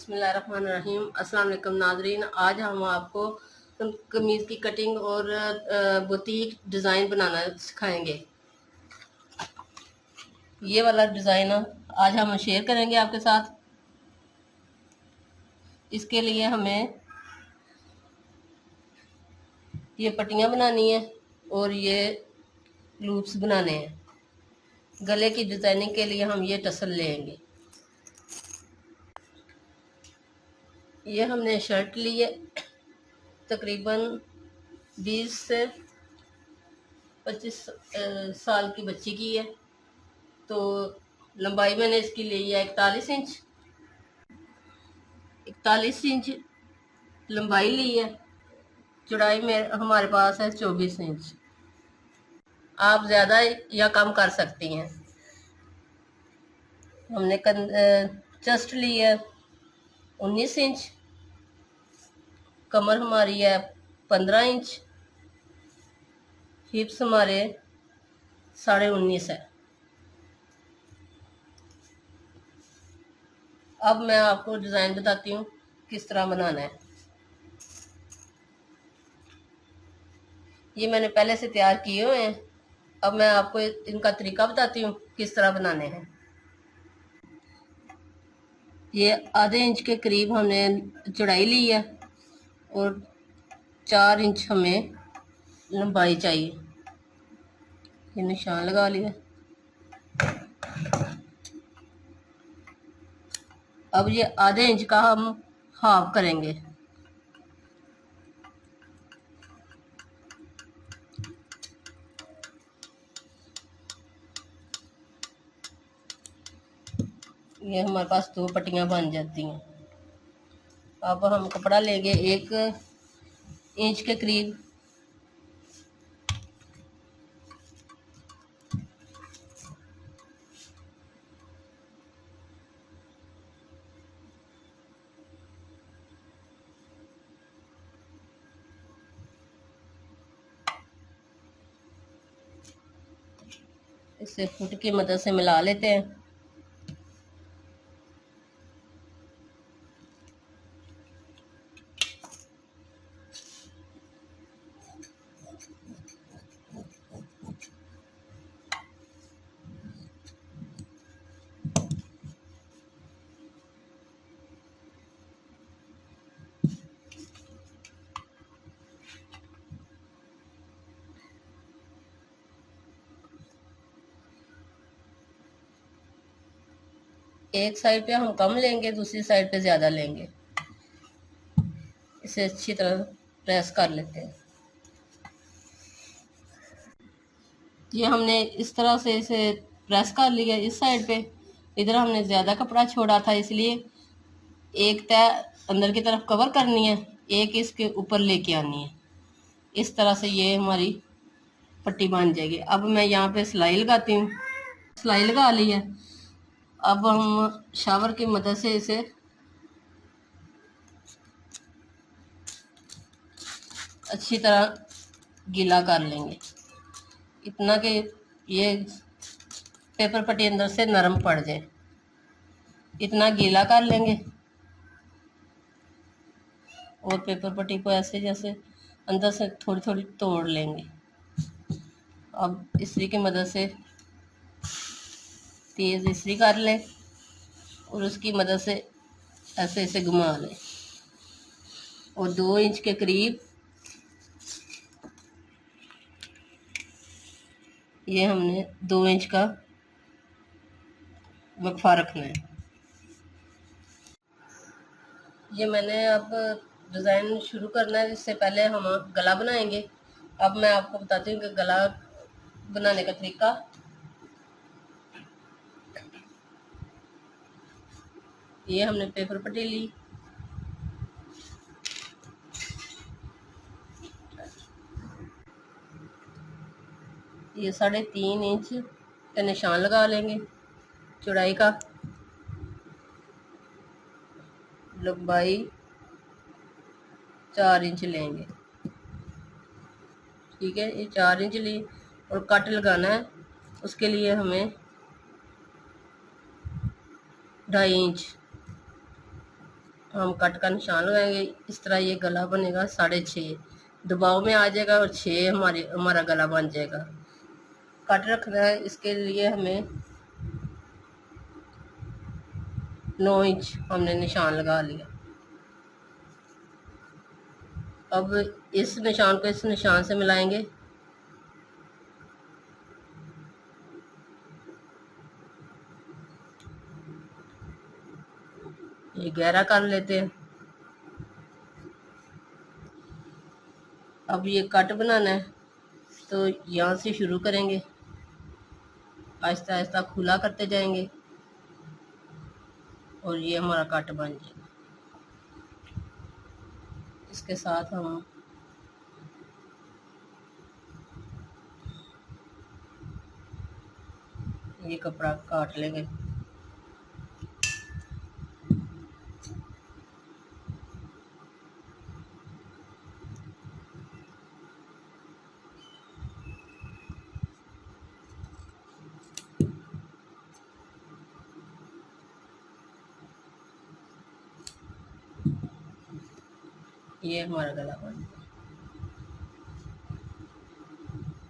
बिस्मिल्लाहिर्रहमानिर्रहीम। अस्सलाम वालेकुम नाज़रीन। आज हम आपको कमीज़ की कटिंग और बुटीक डिज़ाइन बनाना सिखाएंगे। ये वाला डिज़ाइन आज हम शेयर करेंगे आपके साथ। इसके लिए हमें ये पट्टियाँ बनानी है और ये लूप्स बनाने हैं। गले की डिज़ाइनिंग के लिए हम ये टसल लेंगे। ये हमने शर्ट ली है, तकरीबन 20 से 25 साल की बच्ची की है। तो लंबाई मैंने इसकी ली है 41 इंच लंबाई ली है। चौड़ाई में हमारे पास है 24 इंच। आप ज़्यादा या कम कर सकती हैं। हमने चेस्ट ली है 19 इंच, कमर हमारी है 15 इंच, हिप्स हमारे 19.5 है। अब मैं आपको डिज़ाइन बताती हूँ किस तरह बनाना है। ये मैंने पहले से तैयार किए हुए हैं। अब मैं आपको इनका तरीका बताती हूँ किस तरह बनाने हैं। ये आधे इंच के करीब हमने चौड़ाई ली है और 4 इंच हमें लंबाई चाहिए। ये निशान लगा लिया। अब ये आधे इंच का हम हाफ करेंगे। ये हमारे पास 2 पट्टियां बन जाती हैं। अब हम कपड़ा लेंगे 1 इंच के करीब। इसे फुट की मदद से मिला लेते हैं। एक साइड पे हम कम लेंगे, दूसरी साइड पे ज़्यादा लेंगे। इसे अच्छी तरह प्रेस कर लेते हैं। ये हमने इस तरह से इसे प्रेस कर लिया। इस साइड पे इधर हमने ज़्यादा कपड़ा छोड़ा था, इसलिए एक तय अंदर की तरफ कवर करनी है, एक इसके ऊपर लेके आनी है। इस तरह से ये हमारी पट्टी बन जाएगी। अब मैं यहाँ पे सिलाई लगाती हूँ। सिलाई लगा ली है। अब हम शावर की मदद से इसे अच्छी तरह गीला कर लेंगे, इतना कि ये पेपर पट्टी अंदर से नरम पड़ जाए। इतना गीला कर लेंगे और पेपर पट्टी को ऐसे जैसे अंदर से थोड़ी थोड़ी तोड़ लेंगे। अब इस्त्री की मदद से तेज़ इस्त्री कर लें और उसकी मदद से ऐसे ऐसे घुमा लें और 2 इंच के करीब ये हमने 2 इंच का वक्फा रखना है। ये मैंने अब डिज़ाइन शुरू करना है। इससे पहले हम गला बनाएंगे। अब मैं आपको बताती हूँ कि गला बनाने का तरीका। ये हमने पेपर पट्टी ली, ये 3.5 इंच का निशान लगा लेंगे चौड़ाई का। लंबाई 4 इंच लेंगे। ठीक है, ये 4 इंच ली और कट लगाना है। उसके लिए हमें 2.5 इंच हम कट का निशान लगाएंगे। इस तरह ये गला बनेगा 6.5 दबाव में आ जाएगा और 6 हमारा गला बन जाएगा। कट रखना है, इसके लिए हमें 9 इंच हमने निशान लगा लिया। अब इस निशान को इस निशान से मिलाएंगे। ये गहरा कर लेते हैं। अब ये कट बनाना है तो यहाँ से शुरू करेंगे, आहिस्ता आहिस्ता खुला करते जाएंगे और ये हमारा कट बन जाएगा। इसके साथ हम ये कपड़ा काट लेंगे। ये हमारा गला बन गया।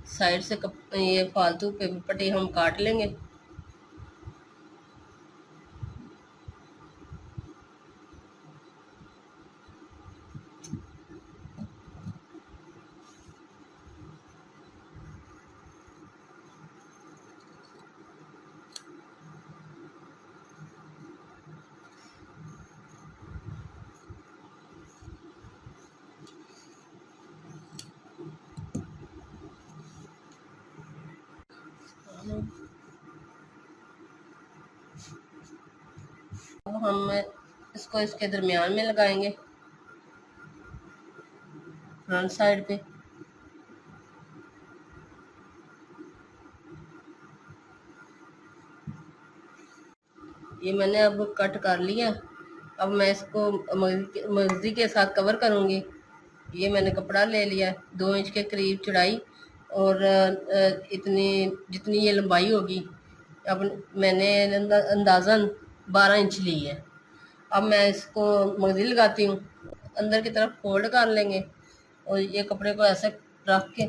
साइड से ये फालतू पेपर पट्टी हम काट लेंगे। अब हम इसको इसके दरमियान में लगाएंगे, फ्रंट साइड पे। ये मैंने अब कट कर लिया। अब मैं इसको मर्जी के साथ कवर करूँगी। ये मैंने कपड़ा ले लिया 2 इंच के करीब चौड़ाई और इतनी जितनी ये लंबाई होगी। अब मैंने अंदाज़न 12 इंच ली है। अब मैं इसको मर्जी लगाती हूँ, अंदर की तरफ फोल्ड कर लेंगे और ये कपड़े को ऐसे रख के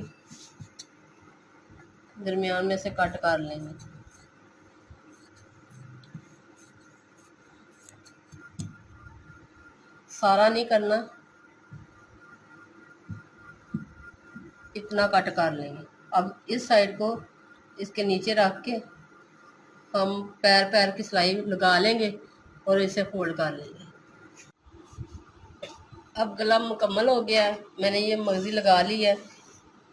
दरमियान में से कट कर लेंगे। सारा नहीं करना, इतना कट कर लेंगे। अब इस साइड को इसके नीचे रख के हम पैर की सिलाई लगा लेंगे और इसे फोल्ड कर लेंगे। अब गला मुकम्मल हो गया है। मैंने ये मगजी लगा ली है।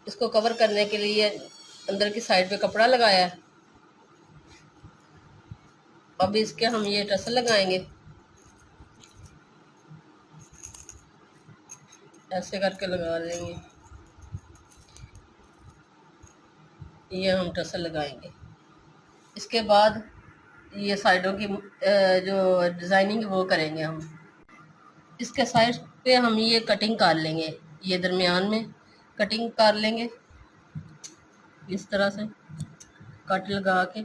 इसको कवर करने के लिए अंदर की साइड पे कपड़ा लगाया है। अब इसके हम ये टसल लगाएंगे, ऐसे करके लगा लेंगे। ये हम टसल लगाएंगे। इसके बाद ये साइडों की जो डिज़ाइनिंग वो करेंगे हम। इसके साइड पे हम ये कटिंग कर लेंगे, ये दरमियान में कटिंग कर लेंगे इस तरह से कट लगा के।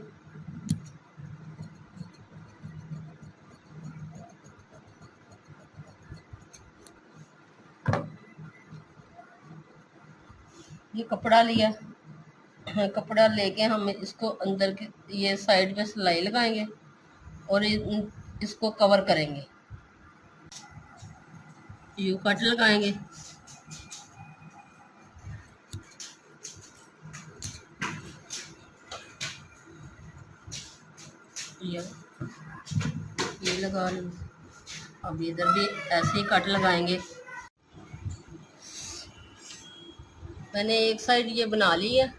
ये कपड़ा लिया, कपड़ा लेके हम इसको अंदर के ये साइड पे सिलाई लगाएंगे और इसको कवर करेंगे। यू कट लगाएंगे। ये लगा लेंगे। अब इधर भी ऐसे ही कट लगाएंगे। मैंने एक साइड ये बना ली है।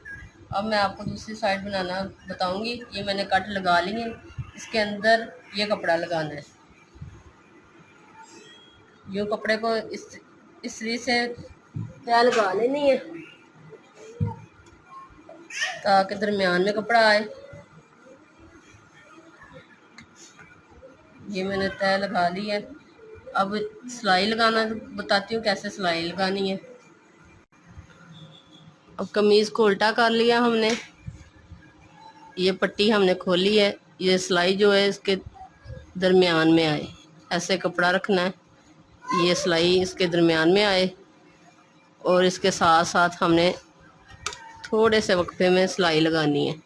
अब मैं आपको दूसरी साइड बनाना बताऊंगी। ये मैंने कट लगा ली है। इसके अंदर ये कपड़ा लगाना है। यूँ कपड़े को इस तरीके से तय लगा लेनी है ताकि दरमियान में कपड़ा आए। ये मैंने तय लगा ली है। अब सिलाई लगाना बताती हूँ कैसे सिलाई लगानी है। अब कमीज़ को उल्टा कर लिया हमने, ये पट्टी हमने खोली है। ये सिलाई जो है इसके दरमियान में आए, ऐसे कपड़ा रखना है ये सिलाई इसके दरमियान में आए और इसके साथ साथ हमने थोड़े से वक्फे में सिलाई लगानी है।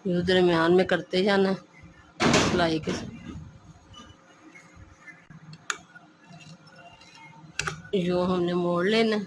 ये दरमियान में करते जाना सिलाई के, जो हमने मोड़ लेना।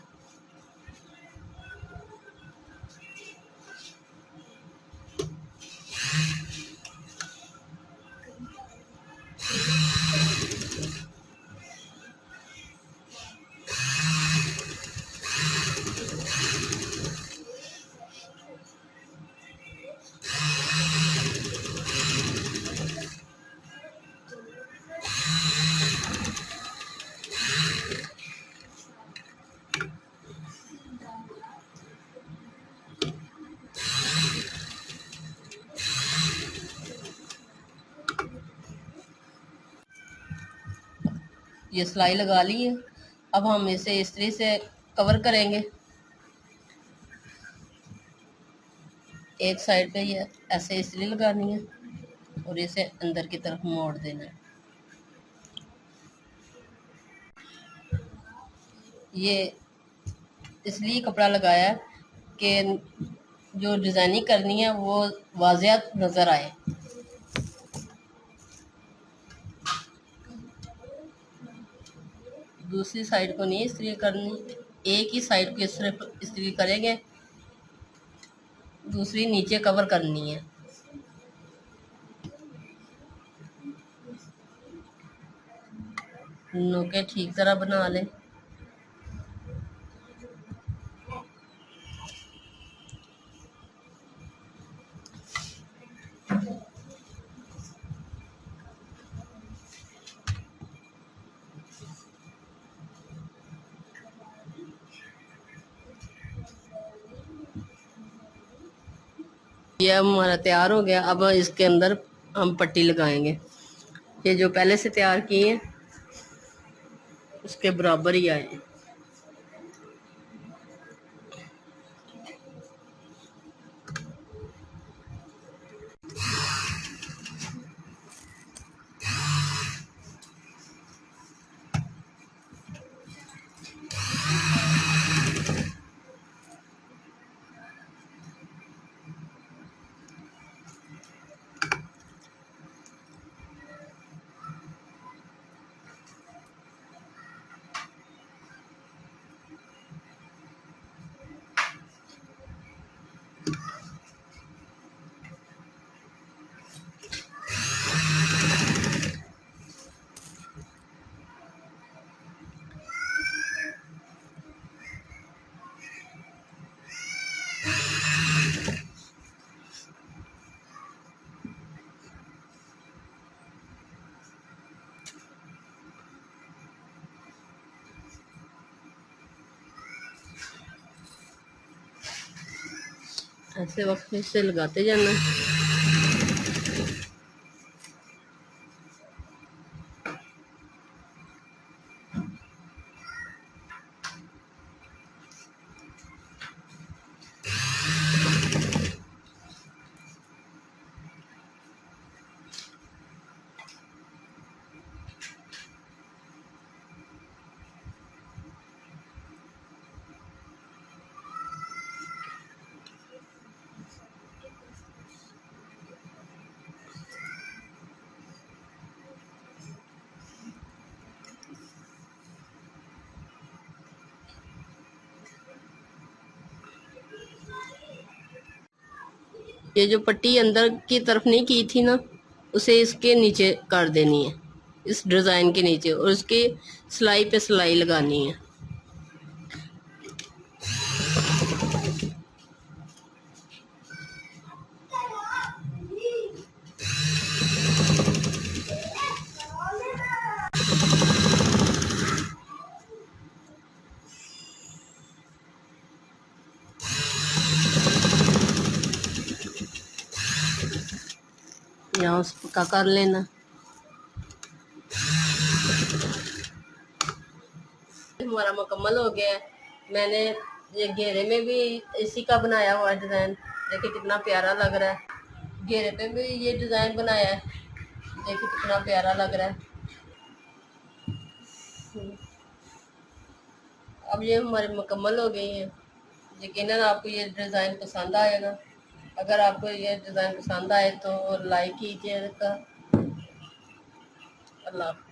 ये सिलाई लगा ली है। अब हम इसे इस्त्री से कवर करेंगे। एक साइड पे ये ऐसे इस्त्री लगानी है और इसे अंदर की तरफ मोड़ देना है। ये इसलिए कपड़ा लगाया है कि जो डिज़ाइनिंग करनी है वो वाज़ियत नज़र आए। दूसरी साइड को नहीं इस्त्री करनी, एक ही साइड को सिर्फ इस्त्री करेंगे, दूसरी नीचे कवर करनी है। नोके ठीक तरह बना लें। ये अब हमारा तैयार हो गया। अब इसके अंदर हम पट्टी लगाएंगे। ये जो पहले से तैयार किए हैं उसके बराबर ही आए। ऐसे वक्त से लगाते जाना। ये जो पट्टी अंदर की तरफ नहीं की थी ना, उसे इसके नीचे कर देनी है, इस डिज़ाइन के नीचे, और उसकी सिलाई पे सिलाई लगानी है। यहाँ से पक्का कर लेना। हमारा मुकम्मल हो गया है। मैंने ये घेरे में भी इसी का बनाया हुआ डिज़ाइन, देखिए कितना प्यारा लग रहा है। घेरे पे भी ये डिज़ाइन बनाया है, देखिए कितना प्यारा लग रहा है। अब ये हमारी मुकम्मल हो गई है। यकीनन आपको ये डिज़ाइन पसंद आएगा। अगर आपको ये डिज़ाइन पसंद आए तो लाइक कीजिएगा। अल्लाह।